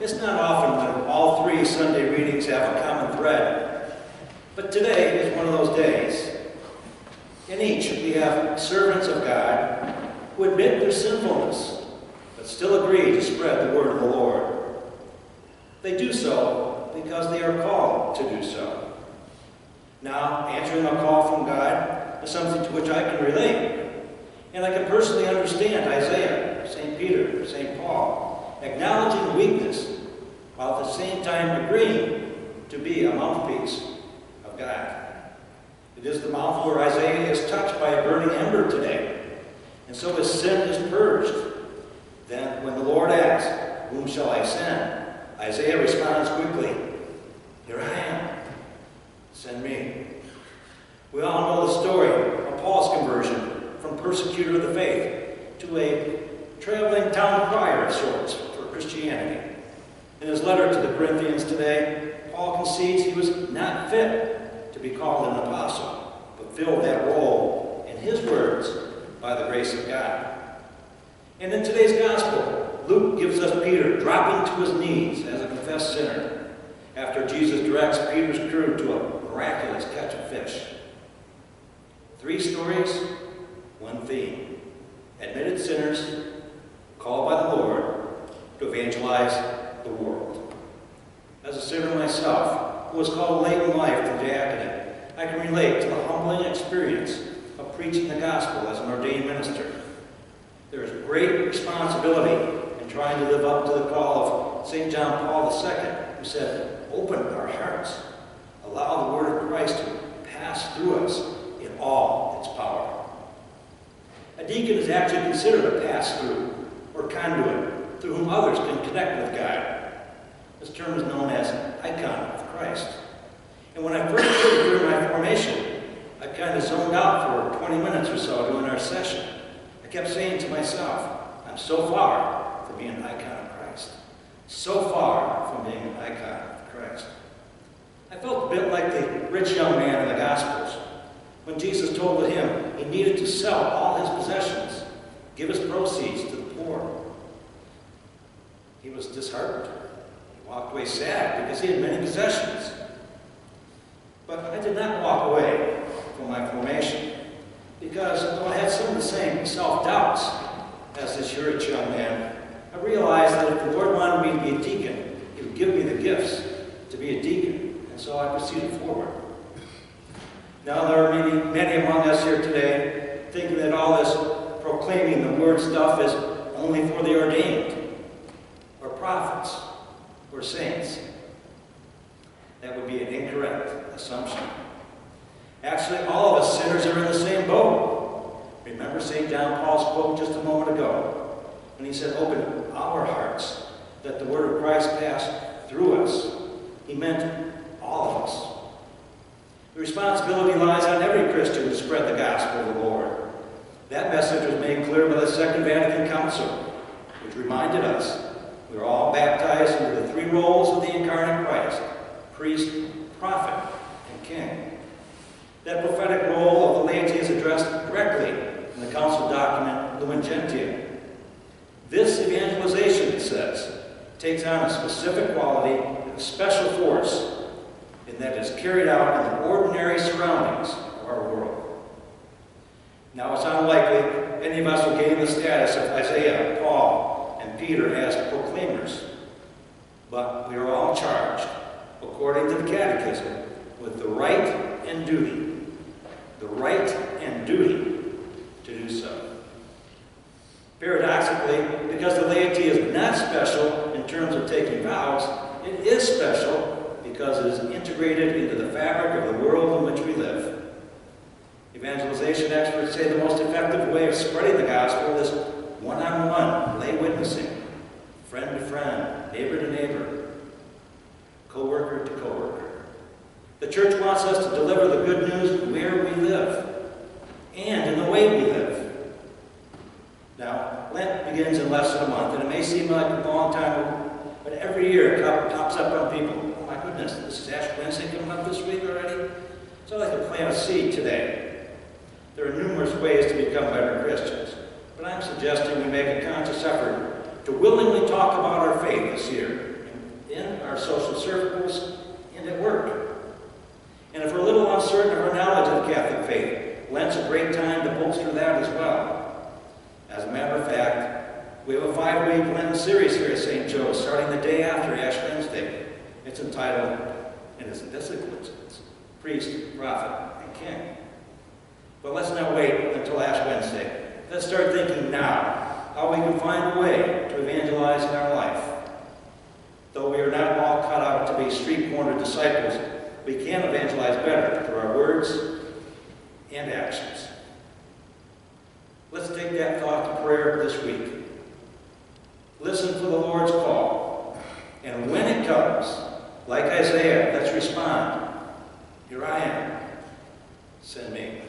It's not often that all three Sunday readings have a common thread, but today is one of those days. In each, we have servants of God who admit their sinfulness, but still agree to spread the word of the Lord. They do so because they are called to do so. Now, answering a call from God is something to which I can relate, and I can personally understand Isaiah, St. Peter, St. Paul, acknowledging weakness, while at the same time agreeing to be a mouthpiece of God. It is the mouth where Isaiah is touched by a burning ember today, and so his sin is purged. Then, when the Lord asks, "Whom shall I send?" Isaiah responds quickly, "Here I am. Send me." We all know the story of Paul's conversion from persecutor of the faith to a traveling town crier of sorts for Christianity. In his letter to the Corinthians today, Paul concedes he was not fit to be called an apostle, but filled that role, in his words, by the grace of God. And in today's gospel, Luke gives us Peter dropping to his knees as a confessed sinner after Jesus directs Peter's crew to a miraculous catch of fish. 3 stories, 1 theme. Admitted sinners called by the Lord to evangelize the world. As a sinner myself, who was called late in life to diaconate, I can relate to the humbling experience of preaching the gospel as an ordained minister. There is great responsibility in trying to live up to the call of St. John Paul II, who said, "Open our hearts. Allow the word of Christ to pass through us in all its power." A deacon is actually considered a pass-through or conduit through whom others can connect with God. This term is known as icon of Christ. And when I first heard it during my formation, I kind of zoned out for 20 minutes or so during our session. I kept saying to myself, I'm so far from being an icon of Christ. So far from being an icon of Christ. I felt a bit like the rich young man in the Gospels, when Jesus told him he needed to sell all his possessions, give his proceeds to the poor. He was disheartened. He walked away sad because he had many possessions. But I did not walk away from my formation, because though I had some of the same self-doubts as this rich young man, I realized that if the Lord wanted me to be a deacon, he would give me the gifts to be a deacon, and so I proceeded forward. Now there are many among us here today thinking that all this proclaiming the word stuff is only for the ordained, or prophets, or saints. That would be an incorrect assumption. Actually, all of us sinners are in the same boat. Remember St. John Paul's quote just a moment ago, when he said, "Open our hearts, that the word of Christ pass through us." He meant all of us. The responsibility lies on every Christian to spread the gospel of the Lord. That message was made clear by the Second Vatican Council, which reminded us we are all baptized into the 3 roles of the incarnate Christ: priest, prophet, and king. That prophetic role of the laity is addressed directly in the council document Lumen Gentium. This evangelization, it says, takes on a specific quality and a special force in that it is carried out in the ordinary surroundings of our world. Now, it's unlikely any of us will gain the status of Isaiah, Paul, and Peter as proclaimers, but we are all charged, according to the Catechism, with the right and duty to do so. Paradoxically, because the laity is not special in terms of taking vows, it is special because it is integrated into the fabric of the world in which we live. Evangelization experts say the most effective way of spreading the gospel is one-on-one lay witnessing, friend to friend, neighbor to neighbor, co-worker to co-worker. The church wants us to deliver the good news where we live and in the way we live. Now, Lent begins in less than a month, and it may seem like a long time, but every year it pops up on people. Oh my goodness, this is Ash Wednesday coming up this week already? So I'd like to plant a seed today. There are numerous ways to become better Christians, but I'm suggesting we make a conscious effort to willingly talk about our faith this year in our social circles, and at work. And if we're a little uncertain of our knowledge of the Catholic faith, Lent's a great time to bolster that as well. As a matter of fact, we have a 5-week Lenten series here at St. Joe's, starting the day after Ash Wednesday. It's entitled, and isn't this a coincidence, Priest, Prophet, and King. But let's not wait until Ash Wednesday. Let's start thinking now how we can find a way to evangelize in our life. Though we are not all cut out to be street-corner disciples, we can evangelize better through our words and actions. Let's take that thought to prayer this week. Listen for the Lord's call. And when it comes, like Isaiah, let's respond. Here I am. Send me.